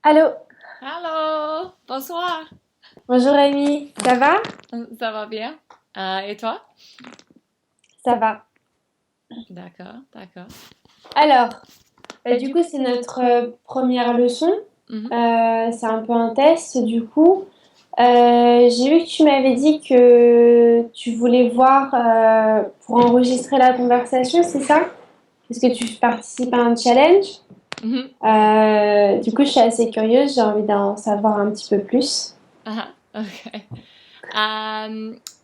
Allô, Allô, bonsoir. bonjour Amy, ça va? Ça va bien? Et toi? Ça va. D'accord, d'accord. Alors, du coup, c'est notre première leçon. Mhm, C'est un peu un test, du coup. J'ai vu que tu m'avais dit que tu voulais voir pour enregistrer la conversation, c'est ça? Est-ce que tu participes à un challenge? mhm. Du coup, je suis assez curieuse, j'ai envie d'en savoir un petit peu plus. Ah, ok.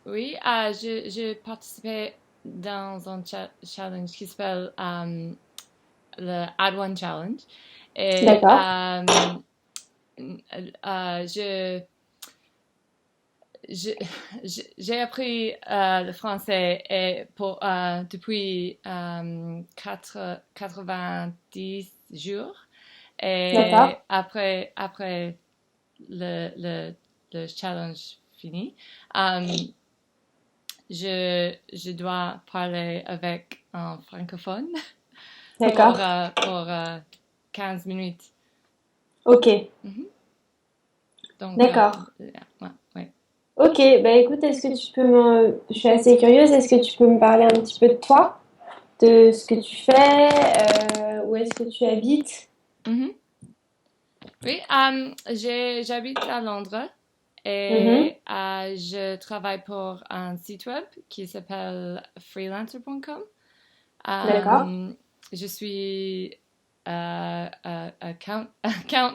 Oui, je participais dans un challenge qui s'appelle le Add One Challenge. Et D'accord, je Je- j'ai appris le français depuis 90 jours. Et d'accord. après le challenge fini, euh, je dois parler avec un francophone D'accord. pour 15 minutes. Ok, Mhm. Donc, d'accord. ouais, ouais. Ok, bah écoute, est-ce que tu peux Je suis assez curieuse, est-ce que tu peux me parler un petit peu de toi, de ce que tu fais, où est-ce que tu habites? Mhm. Oui, j'habite à Londres Mhm. et je travaille pour un site web qui s'appelle freelancer.com. D'accord, Euh, je suis account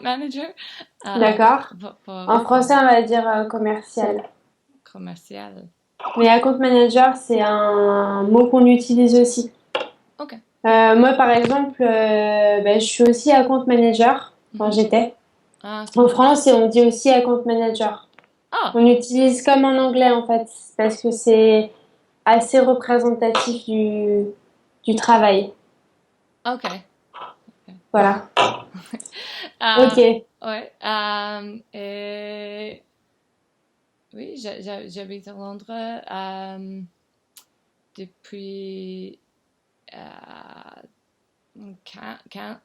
manager d'accord. pour En français, on va dire commercial. commercial. Mais account manager, c'est un mot qu'on utilise aussi. Ok. Moi, par exemple, bah, je suis aussi account manager quand Mhm. j'étais Ah, en super. France et on dit aussi account manager. Ah, On utilise comme en anglais en fait, parce que c'est assez représentatif du travail. ok. Ok. Voilà. Euh, Ok. ouais. Et oui, j'habite à Londres depuis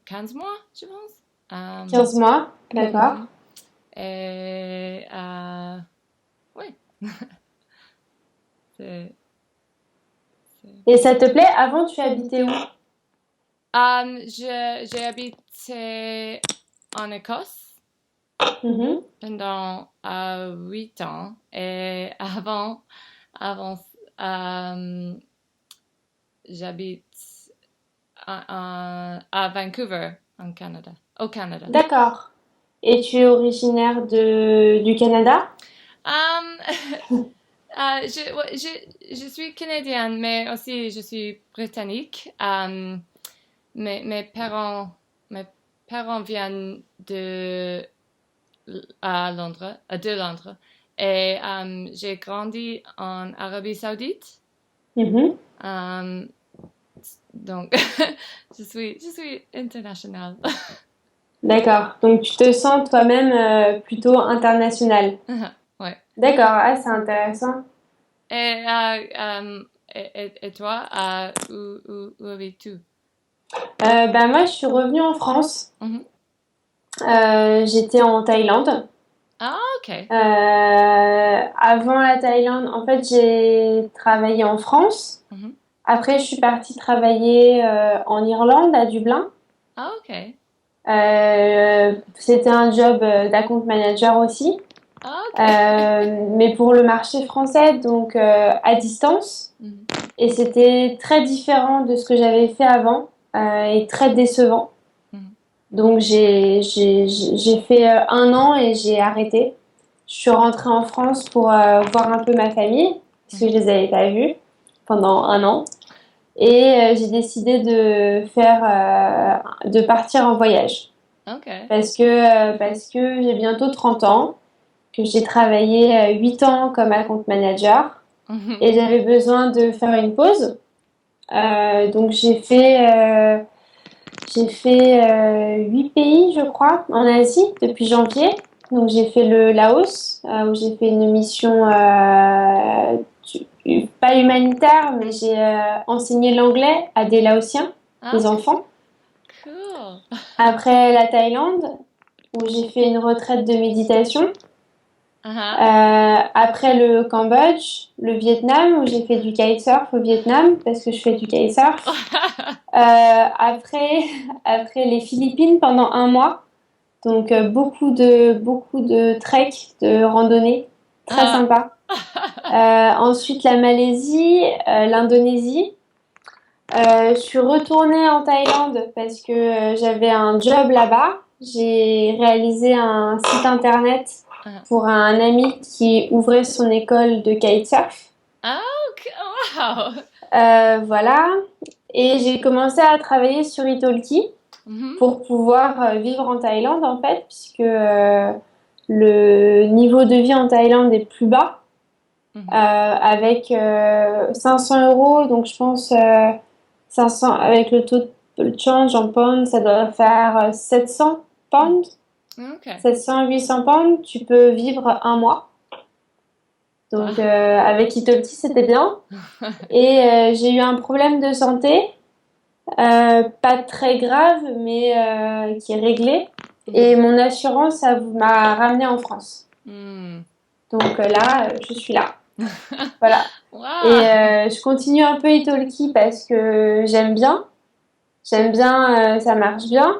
15 mois, je pense. 15 mois. D'accord. Mhm. Et ouais, c'est, c'est- Et ça te plaît? Avant, tu habitais où? j'ai habité en Écosse Mhm. pendant 8 ans et avant euh, j'habite à Vancouver, au Canada. D'accord. Et tu es originaire du Canada? Um, je suis canadienne, mais aussi je suis britannique. Mes mes parents viennent de Londres. Et j'ai grandi en Arabie Saoudite. Mhm. Um, donc, je suis internationale. D'accord. Donc, tu te sens toi-même plutôt international. Ouais. D'accord. Ah, c'est intéressant. Et, et toi, où habites-tu? Ben moi, je suis revenue en France. Mhm. J'étais en Thaïlande. Ah, ok. Avant la Thaïlande, en fait, j'ai travaillé en France. Mhm. Après, je suis partie travailler en Irlande, à Dublin. Ah, ok. C'était un job d'account manager aussi, Ah, ok. mais pour le marché français, donc à distance. Mhm. Et c'était très différent de ce que j'avais fait avant et très décevant. Mhm. Donc j'ai fait 1 an et j'ai arrêté. Je suis rentrée en France pour voir un peu ma famille, parce que Mhm. je les avais pas vus pendant 1 an. Et j'ai décidé de partir en voyage. Ok. Parce que j'ai bientôt 30 ans, que j'ai travaillé 8 ans comme account manager Mhm. et j'avais besoin de faire une pause. Donc j'ai fait 8 pays, je crois, en Asie depuis janvier. Donc j'ai fait le Laos, où j'ai fait une mission pas humanitaire, mais j'ai enseigné l'anglais à des Laotiens, Ah, des ok. enfants. Cool. Après la Thaïlande, où j'ai fait une retraite de méditation. Uh-huh. Après le Cambodge, le Vietnam, où j'ai fait du kitesurf au Vietnam, parce que je fais du kitesurf. Après, après les Philippines pendant un mois. Donc beaucoup de trek, de randonnée, très Ah. sympa. Ensuite la Malaisie, l'Indonésie. Je suis retournée en Thaïlande parce que j'avais un job là-bas. J'ai réalisé un site internet Ah. pour un ami qui ouvrait son école de kitesurf. Ah, ok. Wow. Voilà. Et j'ai commencé à travailler sur Italki Mhm. pour pouvoir vivre en Thaïlande en fait, puisque le niveau de vie en Thaïlande est plus bas, Mhm. avec 500 euros, donc je pense 500 avec le taux de change en pounds, ça doit faire 700 Mm. pounds, Okay. 700-800 pounds, tu peux vivre un mois. Donc Wow. avec Italki, c'était bien. Et j'ai eu un problème de santé. Pas très grave, mais qui est réglé. Et Mhm. mon assurance, ça m'a ramené en France. Mm. Donc là, je suis là. Voilà. Et Wow. je continue un peu Italki parce que j'aime bien. J'aime bien, ça marche bien.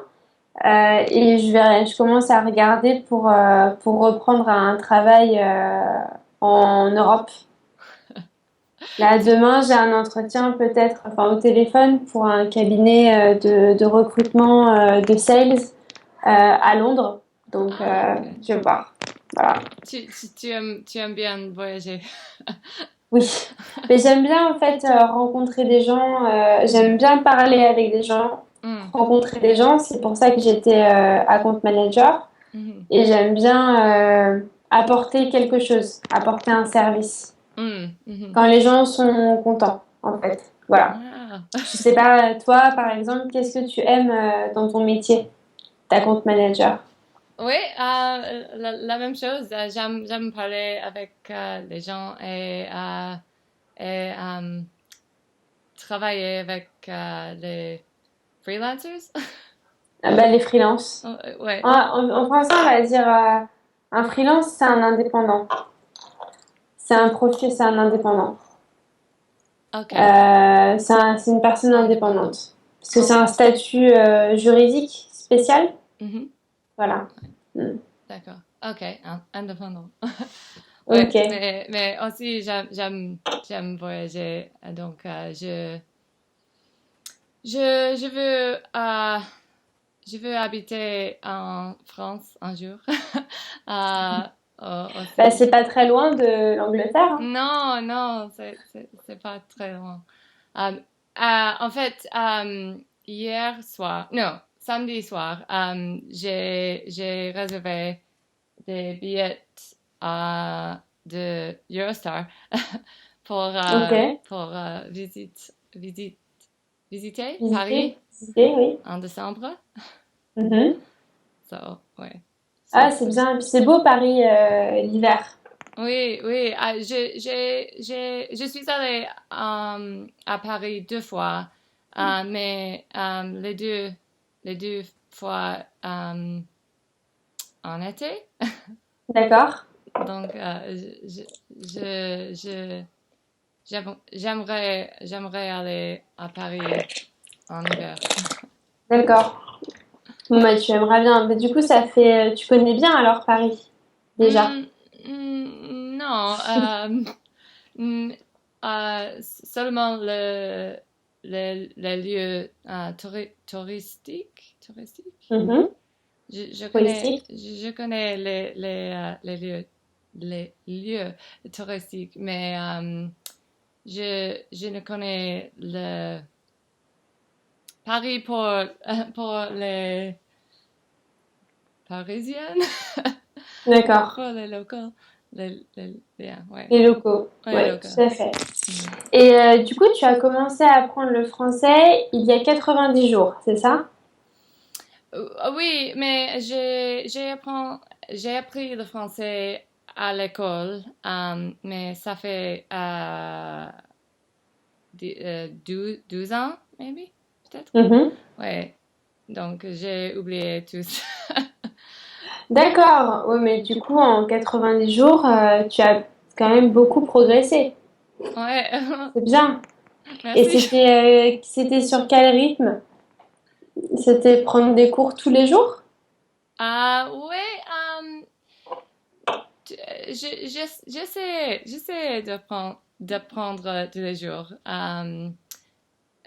Et je commence à regarder pour reprendre un travail en Europe. Là, Tu- demain, j'ai un entretien peut-être, enfin au téléphone pour un cabinet de recrutement de sales à Londres. Donc, Ah, ok. je vais voir. Voilà. Tu aimes bien voyager. Oui. Mais j'aime bien en fait rencontrer des gens. J'aime bien parler avec des gens, Mm. rencontrer des gens. C'est pour ça que j'étais account manager. Mhm. Et j'aime bien apporter quelque chose, apporter un service. Mm. Mhm. Quand les gens sont contents, en fait. Voilà. Wow. Je sais pas, toi, par exemple, qu'est-ce que tu aimes dans ton métier, ta compte manager? Oui, la même chose. J'aime parler avec les gens et travailler avec les freelancers. Ah bah, les freelances. Ouais. En français, on va dire un freelance, c'est un indépendant. C'est un profil, c'est un indépendant. Ok. C'est une personne Indépendant. indépendante. Parce que c'est un statut juridique spécial. Mhm. Voilà. Mm. D'accord. Ok. Indépendant. Ouais, Ok. mais aussi j'aime voyager. Donc je veux je veux habiter en France un jour. Euh, Bah, aussi. c'est pas très loin de l'Angleterre, hein. Non, non, c'est pas très loin. Euh, en fait, hier soir, non, samedi soir, j'ai réservé des billets de Eurostar pour, Ok. visiter Visiter, Paris visiter, oui. en décembre. Mhm. So, ouais, Ah, c'est bien. Et puis c'est beau Paris l'hiver. oui, oui, je suis allée à Paris deux fois, mais les deux fois en été. D'accord. Donc, j'aimerais aller à Paris en hiver. D'accord. Bon, bah, tu aimeras bien. Mais du coup, ça fait. Tu connais bien alors Paris, déjà. Non, mm, seulement les lieux touristiques. Mhm. Touristique. Je connais les lieux touristiques, mais je ne connais le Paris pour les Parisiennes, D'accord. pour les locaux, yeah, ouais, Les locaux. ouais, Oui, locaux. tout à fait. Mhm. Et du coup, tu as commencé à apprendre le français il y a 90 jours, c'est ça? Oui, mais j'ai appris le français à l'école, mais ça fait 12 ans, maybe, peut-être. Mhm. Ouais, donc j'ai oublié tout ça. D'accord. Oui, mais du coup, en 90 jours, tu as quand même beaucoup progressé. Ouais, C'est bien. Et merci. c'était sur quel rythme? C'était prendre des cours tous les jours? Ouais, j'essaie d'apprendre tous les jours.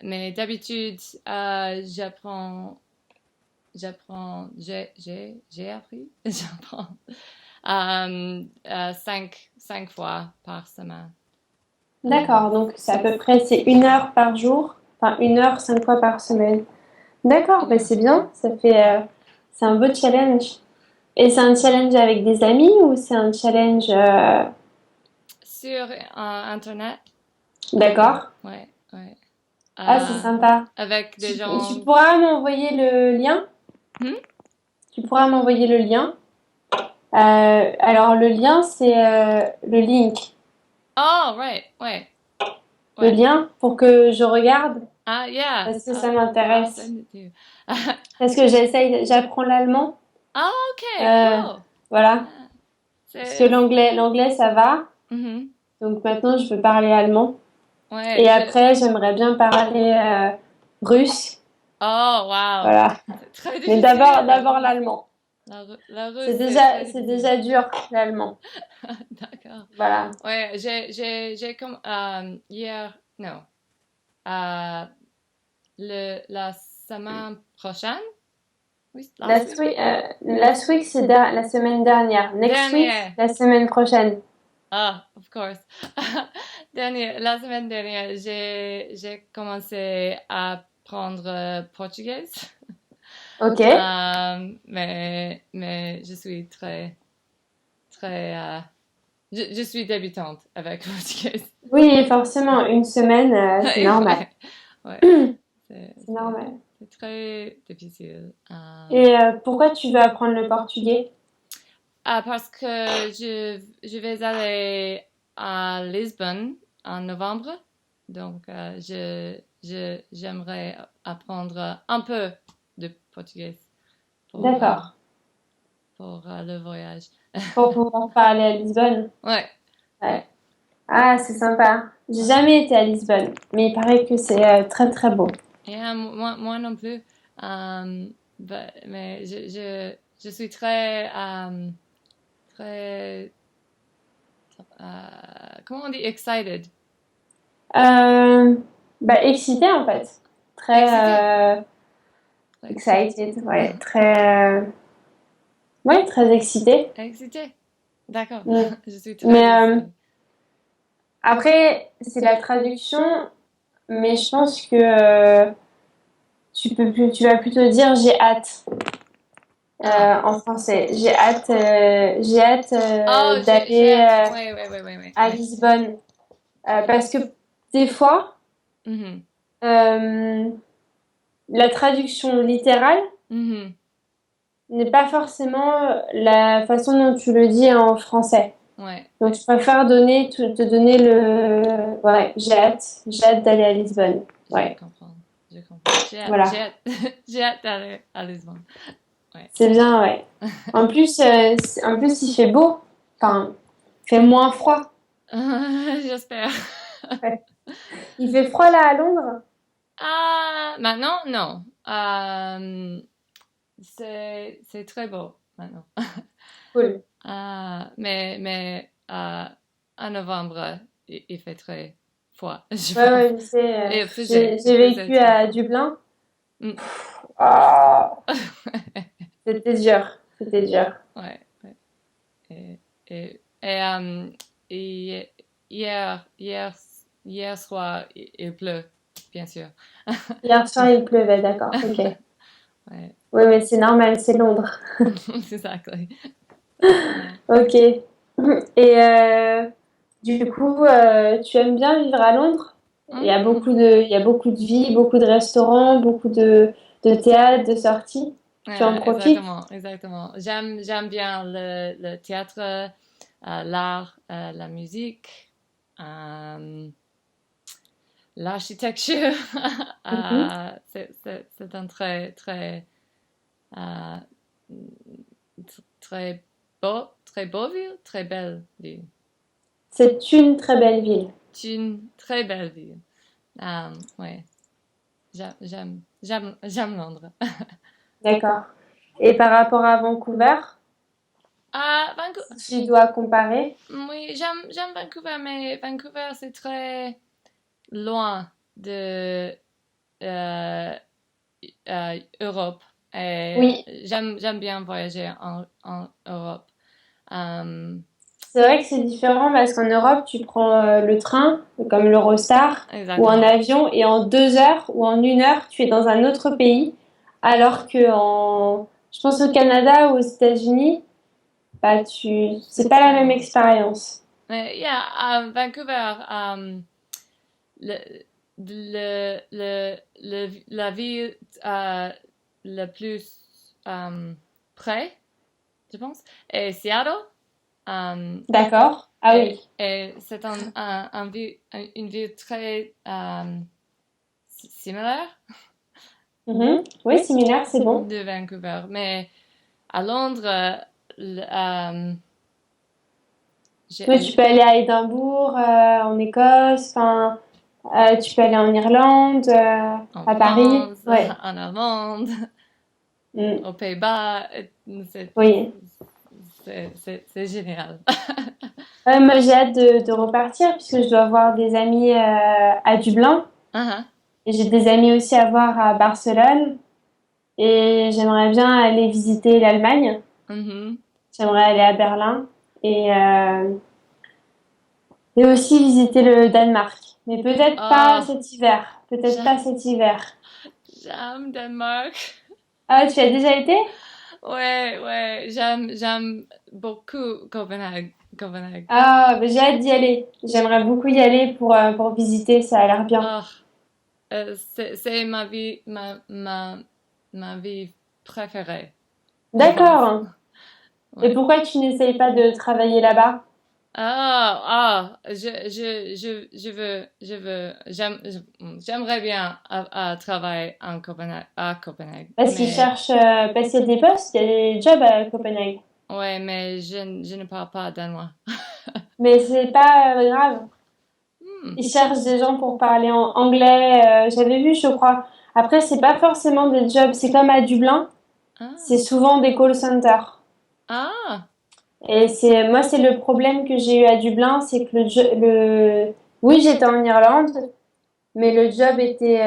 Mais d'habitude, j'ai appris, j'apprends cinq fois par semaine. D'accord. Donc, c'est à peu près, c'est 1 heure par jour. Enfin, 1 heure, 5 fois par semaine. D'accord. Ben, Ouais, c'est bien. C'est un beau challenge. Et c'est un challenge avec des amis ou c'est un challenge, sur Internet. d'accord. Ouais, ouais. Ah, c'est Euh, sympa. avec des Tu gens. pourras m'envoyer le lien? Hmm? Tu pourras m'envoyer le lien. Alors, le lien, c'est le link. Oh, right, ouais, Le ouais. lien pour que je regarde Yeah. parce que ça I'll m'intéresse. send it to you. Parce que j'apprends l'allemand. Okay, Euh, cool. voilà. Ah, Parce que c'est. l'anglais, ça va. Mhm. Donc maintenant, je veux parler allemand. Ouais, Et après, j'aimerais bien parler russe. Oh, wow. Voilà. C'est très Mais difficile, le d'abord russe. l'allemand. La russe, c'est très C'est difficile. déjà dur, l'allemand. D'accord. Voilà. Ouais, j'ai comme hier, non, euh, la semaine prochaine, oui, last week, Last week, c'est la semaine dernière. Next week, dernier, la semaine prochaine. of course, la semaine dernière, j'ai commencé à apprendre portugais, Ok. mais je suis très, je suis débutante avec portugais. Oui, forcément, une semaine, c'est normal. Ouais, ouais, c'est C'est c'est- normal. c'est très difficile. Et pourquoi tu veux apprendre le portugais? Parce que je vais aller à Lisbonne en novembre. Donc, j'aimerais apprendre un peu de portugais pour, D'accord. le voyage. Pour pouvoir parler à Lisbonne. Ouais, Ouais. ouais, Ah, c'est sympa. J'ai ouais. jamais été à Lisbonne, mais il paraît que c'est très très beau. Et moi non plus. Mais je suis très, comment on dit excited? Euh, Bah, excité en fait. Excité. Très Très excité. excited, ouais. Ouais, très excité. Excité. D'accord. Mm. Je suis Mais très excitée. après, c'est la traduction, mais je pense que tu vas plutôt dire j'ai hâte Ah. en français. J'ai hâte Oh, j'ai d'aller hâte. Ouais, ouais, ouais, ouais, ouais, à ouais. Lisbonne. Parce que des fois, Mhm. euh, la traduction littérale Mhm. n'est pas forcément la façon dont tu le dis en français. Ouais, Donc, je préfère te donner le... Ouais, j'ai hâte d'aller à Lisbonne. je Ouais, comprends. Je comprends. J'ai voilà. hâte. J'ai hâte d'aller à Lisbonne. Ouais. C'est bien, ouais. En plus, il fait beau. Enfin, il fait moins froid. J'espère. Ouais. Il fait froid là à Londres? Maintenant, non. C'est très beau maintenant. Cool. Mais en novembre, il fait très froid, je Ouais, pense. ouais, je sais. Il J'ai faisait vécu très à froid. Dublin. Mm. Ah, c'était dur. C'était dur. Ouais, ouais. Et, et hi- hier, hier soir, il pleut, bien sûr. Hier soir, il pleuvait, d'accord. Ok. Ouais, Oui, mais c'est normal, c'est Londres. exactly. Ok. Et du coup, tu aimes bien vivre à Londres? Mm. Il y a beaucoup de vie, beaucoup de restaurants, de théâtres, de sorties. Tu en profites? Exactement, exactement. J'aime bien le théâtre, l'art, la musique, euh, l'architecture. Mhm. C'est un très, très, euh, très beau ville, très belle ville. C'est une très belle ville. C'est une très belle ville. Ouais, j'aime Londres. D'accord. Et par rapport à Vancouver, Vancouver, si tu dois comparer, oui, j'aime Vancouver, mais Vancouver, c'est très loin de euh, Europe. Et oui, j'aime bien voyager en Europe. Euh, c'est vrai que c'est différent parce qu'en Europe, tu prends le train, comme l'Eurostar, ou un exactement. avion, et en 2 heures ou en 1 heure, tu es dans un autre pays, alors que je pense au Canada ou aux États-Unis, bah c'est pas la même expérience. Mais, yeah, à Vancouver, le, la ville le plus près, je pense, est Seattle. Um, D'accord? Ah oui. et c'est une ville très similaire Mhm. Oui, similaire, c'est bon. de Vancouver. Mais à Londres, Oui, tu peux aller à Édimbourg, en Écosse, enfin, tu peux aller en Irlande, en à Paris. France, Ouais. en Irlande, Mm. aux Pays-Bas, c'est Oui. c'est génial. Moi, j'ai hâte de repartir puisque je dois voir des amis à Dublin. Uh-huh. Et j'ai des amis aussi à voir à Barcelone. Et j'aimerais bien aller visiter l'Allemagne. Mhm. J'aimerais aller à Berlin. Et, euh, et aussi visiter le Danemark. Mais peut-être pas Oh, cet hiver. Peut-être pas j'aime, cet hiver. j'aime Danemark. Ah, tu as déjà été? Ouais, ouais, j'aime beaucoup Copenhague. Ah, bah, j'ai hâte d'y aller. J'aimerais beaucoup y aller pour visiter. Ça a l'air bien. Oh, c'est ma vie préférée, je pense. D'accord. Et Ouais. pourquoi tu n'essayes pas de travailler là-bas? J'aimerais bien travailler à Copenhague, Parce qu'ils mais cherchent, parce qu'il y a des postes, il y a des jobs à Copenhague. ouais, mais je ne parle pas danois. Mais c'est pas grave. Hmm. Ils cherchent des gens pour parler en anglais. J'avais vu, je crois. Après, c'est pas forcément des jobs. C'est comme à Dublin. C'est Ah, souvent des call centers. ah, Et moi, c'est le problème que j'ai eu à Dublin, c'est que oui, j'étais en Irlande, mais le job était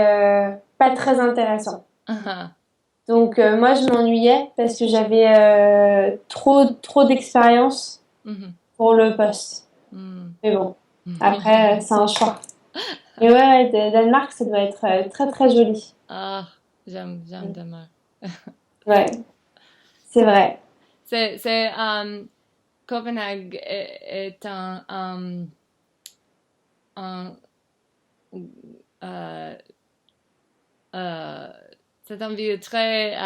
pas très intéressant. ah, Donc, moi, je m'ennuyais parce que j'avais trop d'expérience mhm, pour le poste. hmm. Mais bon, après, c'est un choix. Mais ouais, Danemark, ça doit être très très joli. Ah, j'aime Danemark. Ouais, c'est vrai. C'est Copenhague est un euh, euh, c'est une ville très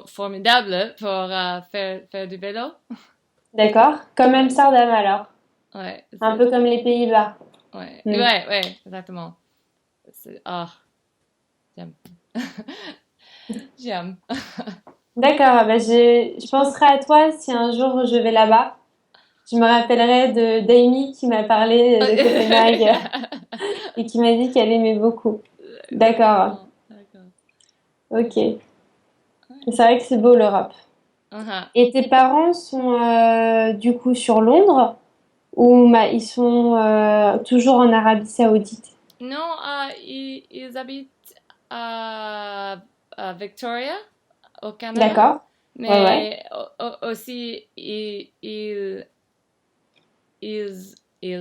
formidable pour faire du vélo. D'accord. Comme Amsterdam alors. Ouais, Un peu comme les Pays-Bas. Mm. ouais, exactement. J'aime. J'aime. D'accord, bah, je penserai à toi si un jour je vais là-bas. Je me rappellerai d'Amy qui m'a parlé de Copenhague et qui m'a dit qu'elle aimait beaucoup. D'accord, Exactement, d'accord. ok. Ouais. C'est vrai que c'est beau l'Europe. Uh-huh. Et tes parents sont du coup sur Londres ou ils sont toujours en Arabie Saoudite? Non, ils habitent à Victoria, au Canada, D'accord. Ouais, ouais. mais aussi ils, ils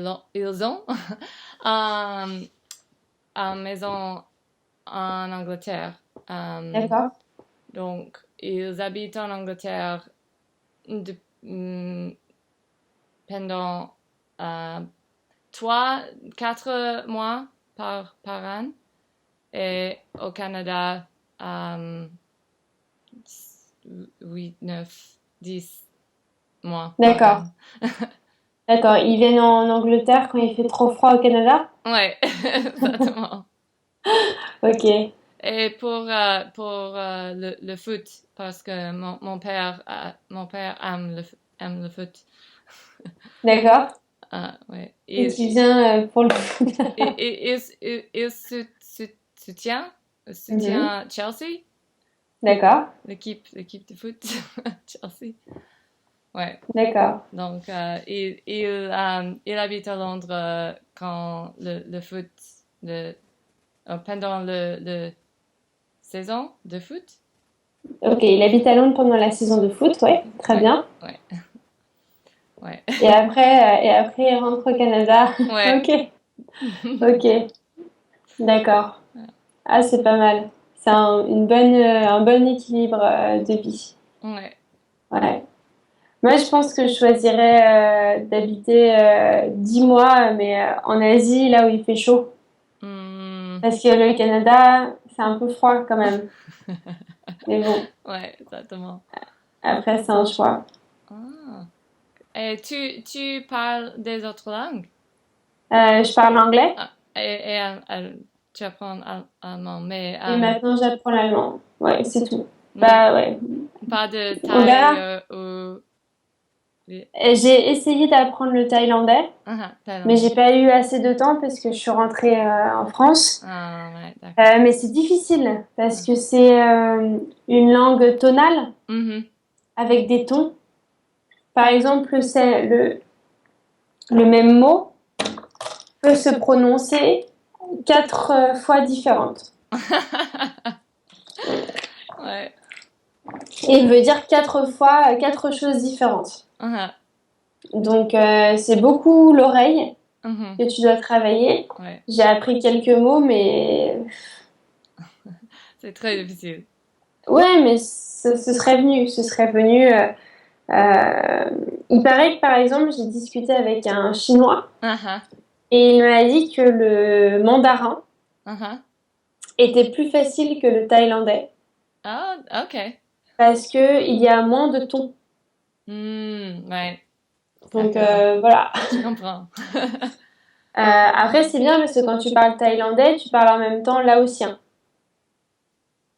ont une maison en Angleterre. D'accord. Donc, ils habitent en Angleterre de- mm, pendant euh, 3, 4 mois par an. Et au Canada, 8, 9, 10 mois par D'accord. an. D'accord. Ils viennent en Angleterre quand il fait trop froid au Canada? Ouais, exactement. Ok. Et pour le foot, parce que mon père aime le foot. D'accord. Ah, ouais. Et tu viens pour le foot. Il Mhm. soutient Chelsea, D'accord. l'équipe de foot Chelsea. Ouais. D'accord. Donc, il habite à Londres quand le foot, le, pendant le saison de foot. Ok, il habite à Londres pendant la saison de foot, ouais, très Ouais, bien. ouais, ouais, Et après, il rentre au Canada. ouais. Ok, ok, d'accord. Ah, c'est pas mal. C'est un bon équilibre de vie. Ouais. Ouais. Moi, je pense que je choisirais d'habiter 10 mois, mais en Asie, là où il fait chaud. Hmm, Parce que le Canada, c'est un peu froid quand même. Mais bon, ouais, exactement. après, c'est un choix. Ah. Et tu parles des autres langues? Je parle anglais Ah, tu apprends allemand, mais et maintenant, j'apprends l'allemand. Ouais, c'est tout. hmm, Bah ouais, pas de on Thaï verra. ou... Et j'ai essayé d'apprendre le thaïlandais, mais Thaïlandais. j'ai pas eu assez de temps parce que je suis rentrée en France. Ah, ouais, d'accord. Mais c'est difficile parce Ah. que c'est une langue tonale Mhm. avec des tons. Par exemple, c'est le même mot peut se prononcer 4 fois différentes Ouais. et veut dire 4 fois 4 choses différentes. Ah, Donc c'est beaucoup l'oreille mhm. que tu dois travailler. Ouais. J'ai appris quelques mots, mais C'est très difficile. ouais, mais ce serait venu, ce serait venu. Euh, il paraît que par exemple, j'ai discuté avec un Chinois Ah, et il m'a dit que le mandarin ah. était plus facile que le thaïlandais Ah, ok. parce que il y a moins de tons. Ouais, Donc d'accord. voilà. Je comprends. Après, c'est bien parce que quand tu parles thaïlandais, tu parles en même temps laotien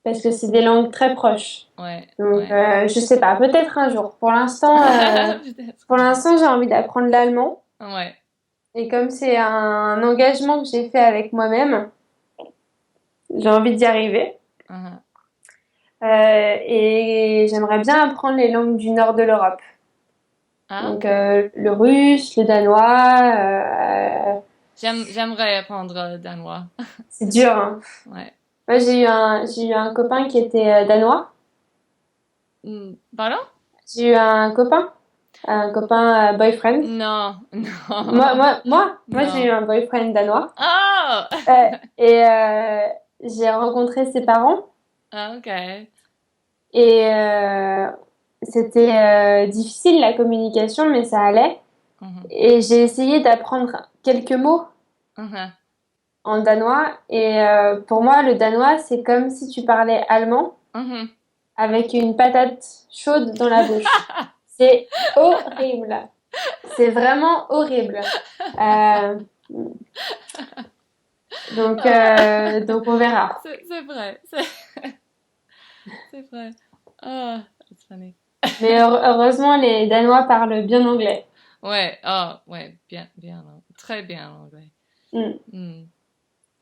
parce que c'est des langues très proches. Ouais, Donc ouais. je sais pas, peut-être un jour. Peut-être. Pour l'instant, j'ai envie d'apprendre l'allemand Ouais. et comme c'est un engagement que j'ai fait avec moi-même, j'ai envie d'y arriver. Ah, Et j'aimerais bien apprendre les langues du nord de l'Europe. ah, Donc ok. le russe, le danois, J'aimerais apprendre le danois. c'est dur, hein. Ouais. Moi j'ai eu un copain qui était danois. Pardon? J'ai eu un copain boyfriend. Non, Moi, non, moi, moi, moi j'ai eu non. un boyfriend danois. Oh! Et j'ai rencontré ses parents. Ok. Et c'était difficile la communication, mais ça allait. Mhm, Et j'ai essayé d'apprendre quelques mots mhm, en danois. Et pour moi, le danois, c'est comme si tu parlais allemand mhm. avec une patate chaude dans la bouche. C'est horrible. C'est vraiment horrible. Euh, donc, Ah, euh, donc on verra. c'est vrai. C'est vrai. Oh, it's funny. Mais heureusement, les Danois parlent bien anglais. Ouais, oh, ouais, bien, très bien en anglais. Hmm, Hmm,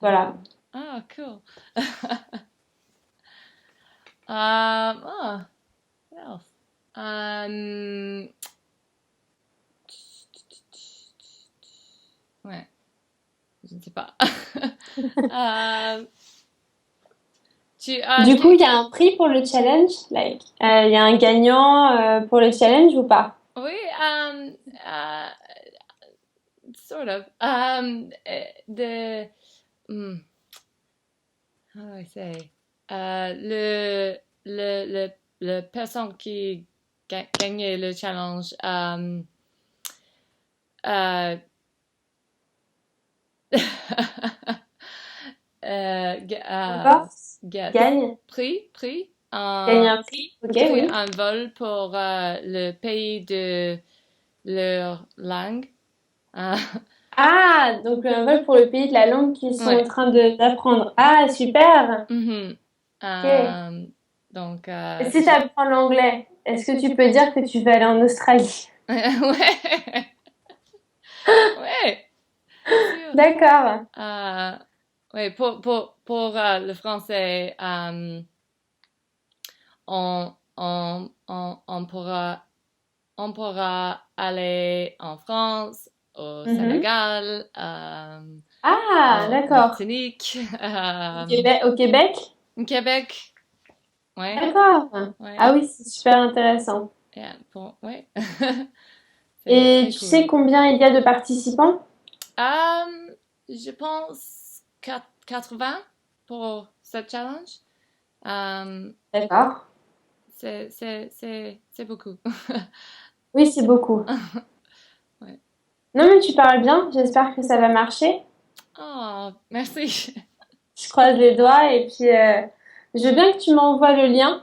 voilà. d'accord. Ah, cool. Oh, what else? Um, ouais, je ne sais pas. Euh, Du coup, il y a un prix pour le challenge. Like, il y a un gagnant pour le challenge ou pas? oui, sort of. The, how do I say? Le personne qui gagnait le challenge, euh, Remporte, get gagne, pris gagne un prix. Ok, oui. un vol pour le pays de leur langue. Euh, Ah, donc un vol pour le pays de la langue qu'ils sont en Ouais. train d'apprendre. Ah, super. Mhm. Ok. Donc, Et si tu apprends l'anglais, est-ce que tu peux dire que tu veux aller en Australie? ouais, ouais, sûr. D'accord. Euh, ouais, pour le français, on pourra aller en France, au Mhm. Sénégal, Ah, en d'accord. Martinique, Au Québec? au Québec. Ouais, D'accord. ouais, Ah oui, c'est super intéressant. yeah, ouais. C'est Et très tu sais cool. combien il y a de participants? Je pense 80 pour ce challenge. Euh, D'accord. c'est beaucoup. Oui, c'est beaucoup. Ouais. Non, mais tu parles bien. J'espère que ça va marcher. Oh, merci. Je croise les doigts et puis je veux bien que tu m'envoies le lien.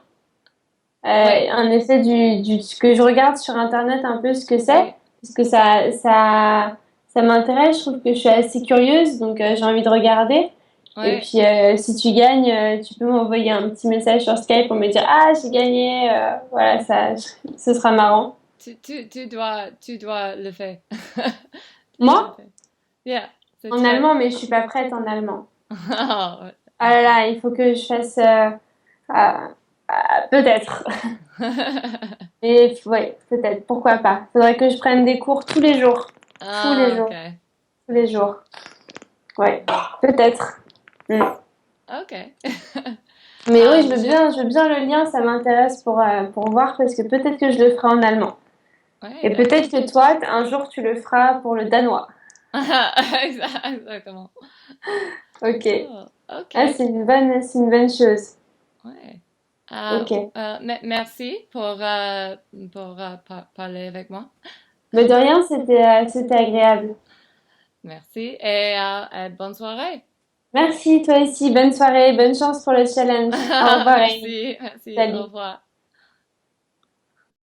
Ouais, Un essai que je regarde sur Internet un peu ce que c'est. ouais, Parce que ça m'intéresse. Je trouve que je suis assez curieuse, donc j'ai envie de regarder. Et ouais. puis, si tu gagnes, tu peux m'envoyer un petit message sur Skype pour me dire, ah, j'ai gagné. Voilà, ce sera marrant. Tu dois le faire. Tu dois le Moi, faire. Yeah, c'est en très. allemand, mais je suis pas prête en allemand. Oh, Ah là là, il faut que je fasse, peut-être. Et ouais, peut-être, pourquoi pas. Faudrait que je prenne des cours tous les jours. Tous les Ah, jours. ok. Tous les jours. Ouais, peut-être. Mm. Ok. Mais oui, Je... je veux bien le lien, ça m'intéresse pour voir parce que peut-être que je le ferai en allemand. Ouais, Et peut-être d'accord. que toi, un jour, tu le feras pour le danois. Exactement. Ok. Oh, ok. Ah, c'est une bonne chose. Ouais. Ok. Merci pour parler avec moi. Mais de rien, c'était agréable. Merci et bonne soirée. Merci, toi aussi. Bonne soirée, bonne chance pour le challenge. Au revoir et Merci, merci. Au salut. revoir.